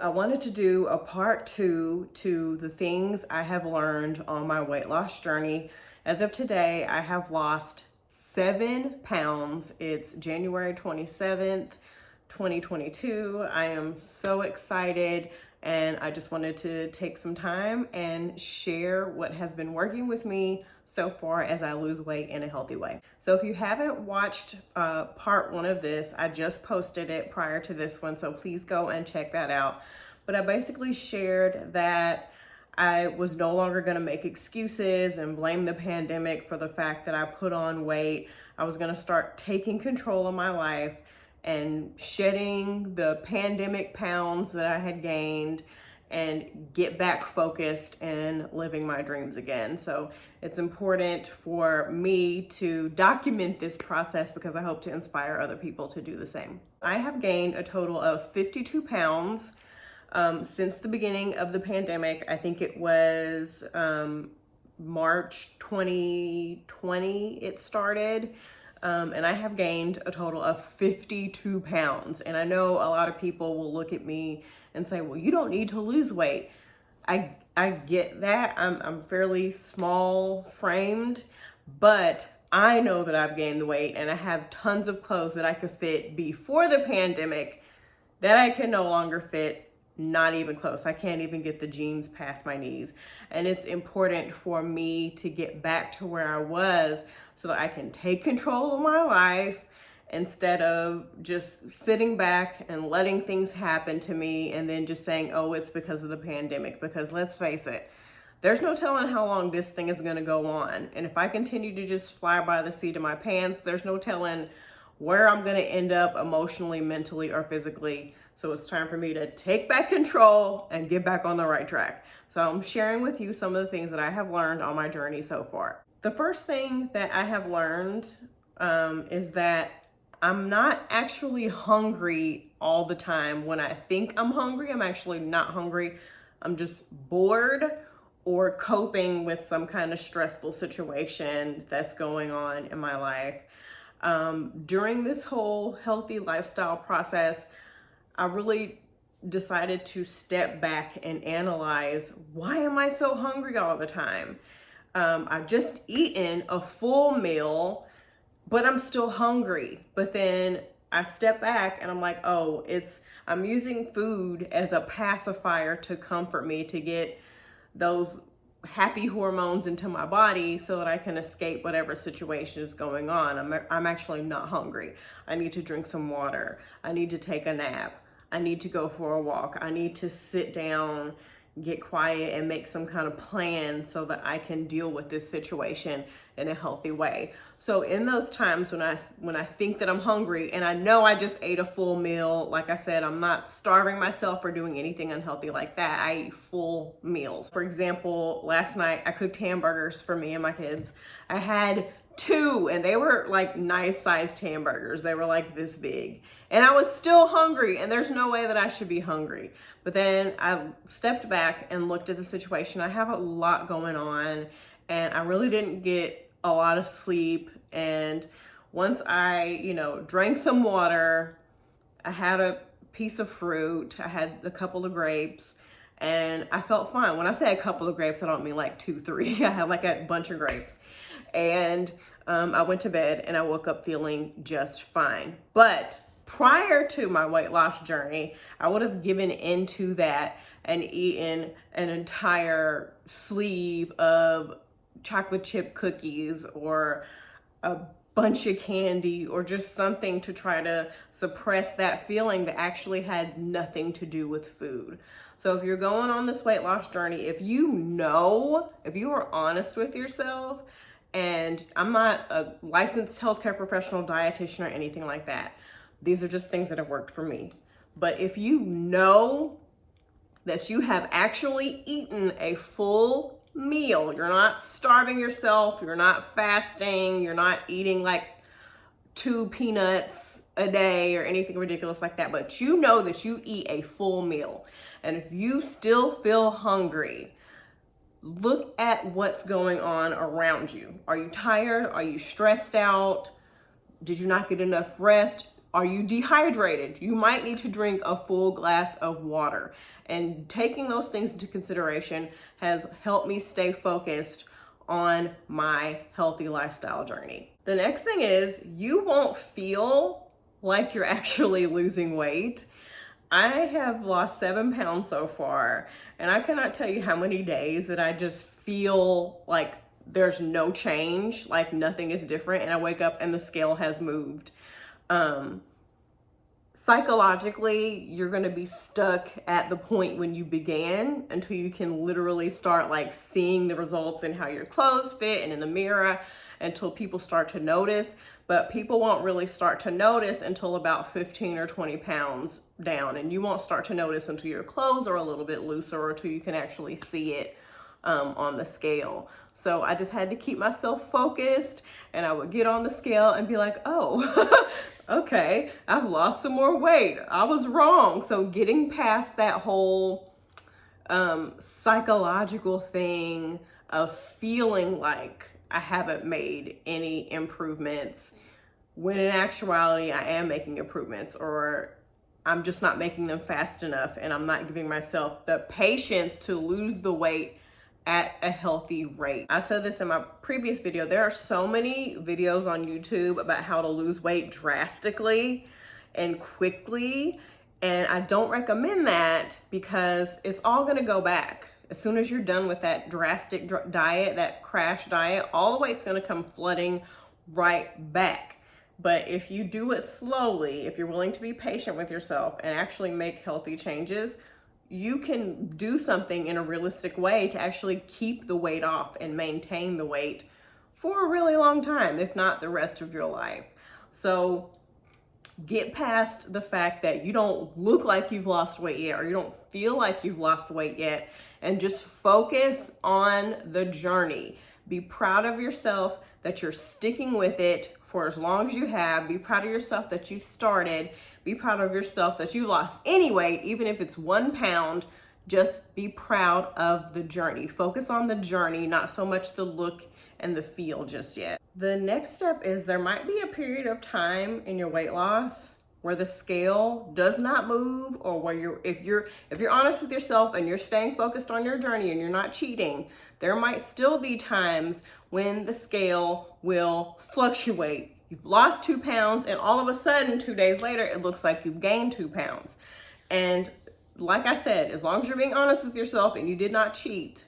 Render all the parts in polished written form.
I wanted to do a part 2 to the things I have learned on my weight loss journey. As of today, I have lost 7 pounds. It's January 27th, 2022. I am so excited, and I just wanted to take some time and share what has been working with me so far as I lose weight in a healthy way. So if you haven't watched part 1 of this, I just posted it prior to this one, so please go and check that out. But I basically shared that I was no longer going to make excuses and blame the pandemic for the fact that I put on weight. I was going to start taking control of my life and shedding the pandemic pounds that I had gained and get back focused and living my dreams again. So it's important for me to document this process because I hope to inspire other people to do the same. I have gained a total of 52 pounds since the beginning of the pandemic. I think it was March 2020 it started. And I have gained a total of 52 pounds. And I know a lot of people will look at me and say, well, you don't need to lose weight. I get that. I'm fairly small framed, but I know that I've gained the weight, and I have tons of clothes that I could fit before the pandemic that I can no longer fit. Not even close. I can't even get the jeans past my knees. And it's important for me to get back to where I was so that I can take control of my life instead of just sitting back and letting things happen to me and then just saying, oh, it's because of the pandemic. Because let's face it, there's no telling how long this thing is going to go on. And if I continue to just fly by the seat of my pants, there's no telling where I'm going to end up emotionally, mentally, or physically. So it's time for me to take back control and get back on the right track. So I'm sharing with you some of the things that I have learned on my journey so far. The first thing that I have learned is that I'm not actually hungry all the time. When I think I'm hungry, I'm actually not hungry. I'm just bored or coping with some kind of stressful situation that's going on in my life. During this whole healthy lifestyle process, I really decided to step back and analyze, why am I so hungry all the time? I've just eaten a full meal, but I'm still hungry. But then I step back and I'm like, oh, I'm using food as a pacifier to comfort me, to get those happy hormones into my body so that I can escape whatever situation is going on. I'm actually not hungry. I need to drink some water. I need to take a nap. I need to go for a walk. I need to sit down, get quiet, and make some kind of plan so that I can deal with this situation in a healthy way. So in those times when I think that I'm hungry and I know I just ate a full meal, like I said, I'm not starving myself or doing anything unhealthy like that. I eat full meals. For example, last night I cooked hamburgers for me and my kids. I had 2, and they were like nice sized hamburgers. They were like this big, and I was still hungry, and there's no way that I should be hungry. But then I stepped back and looked at the situation. I have a lot going on, and I really didn't get a lot of sleep. And once I, drank some water, I had a piece of fruit, I had a couple of grapes, and I felt fine. When I say a couple of grapes, I don't mean like 2, 3. I had like a bunch of grapes. And I went to bed and I woke up feeling just fine. But prior to my weight loss journey, I would have given into that and eaten an entire sleeve of chocolate chip cookies or a bunch of candy or just something to try to suppress that feeling that actually had nothing to do with food. So if you're going on this weight loss journey, if you are honest with yourself, and I'm not a licensed healthcare professional, dietitian, or anything like that. These are just things that have worked for me. But if you know that you have actually eaten a full meal, you're not starving yourself, you're not fasting, you're not eating like 2 peanuts a day or anything ridiculous like that, but you know that you eat a full meal. And if you still feel hungry, look at what's going on around you. Are you tired? Are you stressed out? Did you not get enough rest? Are you dehydrated? You might need to drink a full glass of water. And taking those things into consideration has helped me stay focused on my healthy lifestyle journey. The next thing is you won't feel like you're actually losing weight. I have lost 7 pounds so far, and I cannot tell you how many days that I just feel like there's no change, like nothing is different, and I wake up and the scale has moved. Psychologically, you're going to be stuck at the point when you began until you can literally start like seeing the results in how your clothes fit and in the mirror, until people start to notice. But people won't really start to notice until about 15 or 20 pounds down, and you won't start to notice until your clothes are a little bit looser or until you can actually see it on the scale. So I just had to keep myself focused, and I would get on the scale and be like, oh, okay, I've lost some more weight. I was wrong. So getting past that whole psychological thing of feeling like I haven't made any improvements, when in actuality I am making improvements, or I'm just not making them fast enough, and I'm not giving myself the patience to lose the weight at a healthy rate. I said this in my previous video. There are so many videos on YouTube about how to lose weight drastically and quickly, and I don't recommend that because it's all gonna go back. As soon as you're done with that drastic diet, that crash diet, all the weight's gonna come flooding right back. But if you do it slowly, if you're willing to be patient with yourself and actually make healthy changes, you can do something in a realistic way to actually keep the weight off and maintain the weight for a really long time, if not the rest of your life. So get past the fact that you don't look like you've lost weight yet, or you don't feel like you've lost weight yet, and just focus on the journey. Be proud of yourself that you're sticking with it for as long as you have. Be proud of yourself that you started. Be proud of yourself that you lost any weight, even if it's 1 pound. Just be proud of the journey. Focus on the journey, not so much the look and the feel just yet. The next step is there might be a period of time in your weight loss where the scale does not move, or where if you're honest with yourself and you're staying focused on your journey and you're not cheating, there might still be times when the scale will fluctuate. You've lost 2 pounds and all of a sudden 2 days later it looks like you've gained 2 pounds. And like I said, as long as you're being honest with yourself and you did not cheat,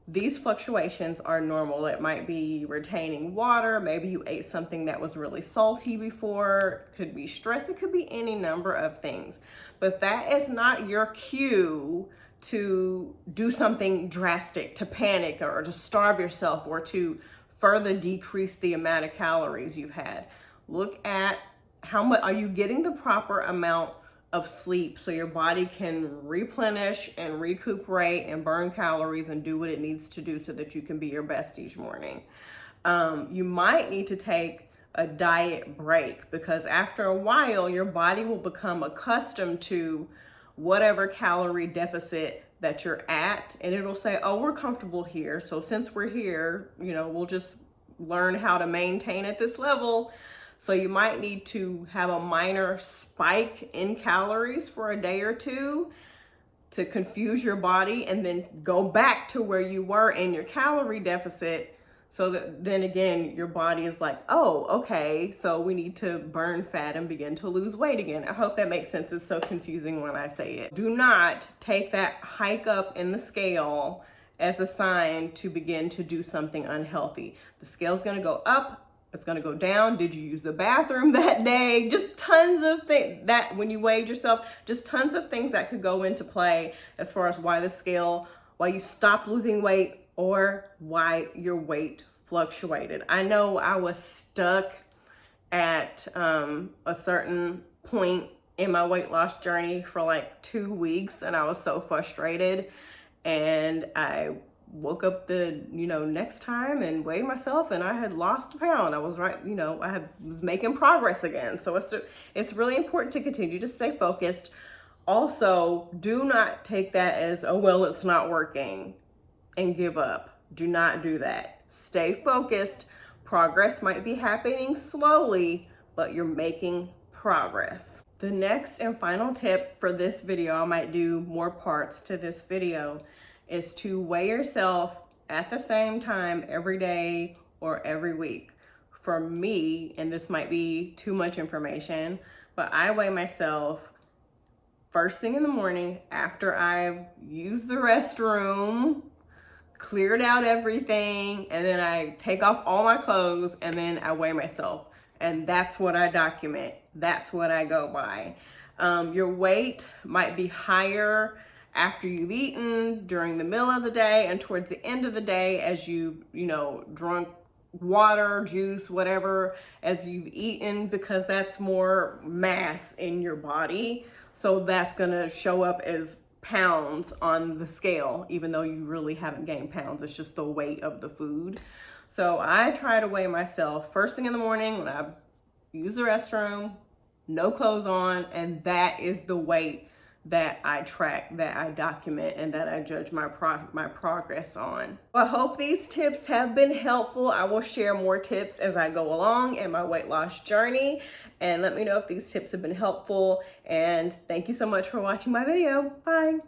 these fluctuations are normal. It might be retaining water. Maybe you ate something that was really salty before. It could be stress. It could be any number of things. But that is not your cue to do something drastic, to panic, or to starve yourself, or to further decrease the amount of calories you've had. Look at how much are you getting the proper amount of sleep so your body can replenish and recuperate and burn calories and do what it needs to do so that you can be your best each morning. You might need to take a diet break, because after a while your body will become accustomed to whatever calorie deficit that you're at, and it'll say, oh, we're comfortable here, so since we're here, we'll just learn how to maintain at this level. So you might need to have a minor spike in calories for a day or two to confuse your body, and then go back to where you were in your calorie deficit, so that then again your body is like, oh, okay, so we need to burn fat and begin to lose weight again. I hope that makes sense. It's so confusing when I say it. Do not take that hike up in the scale as a sign to begin to do something unhealthy. The scale's gonna go up, it's gonna go down. Did you use the bathroom that day? Just tons of things that when you weighed yourself, just tons of things that could go into play as far as why you stopped losing weight, or why your weight fluctuated. I know I was stuck at a certain point in my weight loss journey for like 2 weeks, and I was so frustrated, and I woke up the next time and weighed myself, and I had lost a pound. I was was making progress again. So it's really important to continue to stay focused. Also, do not take that as, oh well, it's not working, and give up. Do not do that. Stay focused. Progress might be happening slowly, but you're making progress. The next and final tip for this video, I might do more parts to this video, is to weigh yourself at the same time every day or every week. For me, and this might be too much information, but I weigh myself first thing in the morning after I've used the restroom, cleared out everything, and then I take off all my clothes and then I weigh myself. And that's what I document. That's what I go by. Your weight might be higher after you've eaten, during the middle of the day, and towards the end of the day as you drunk water, juice, whatever, as you've eaten, because that's more mass in your body. So that's gonna show up as pounds on the scale, even though you really haven't gained pounds. It's just the weight of the food. So I try to weigh myself first thing in the morning when I use the restroom, no clothes on, and that is the weight that I track, that I document, and that I judge my progress on. I hope these tips have been helpful. I will share more tips as I go along in my weight loss journey, and let me know if these tips have been helpful. And thank you so much for watching my video. Bye.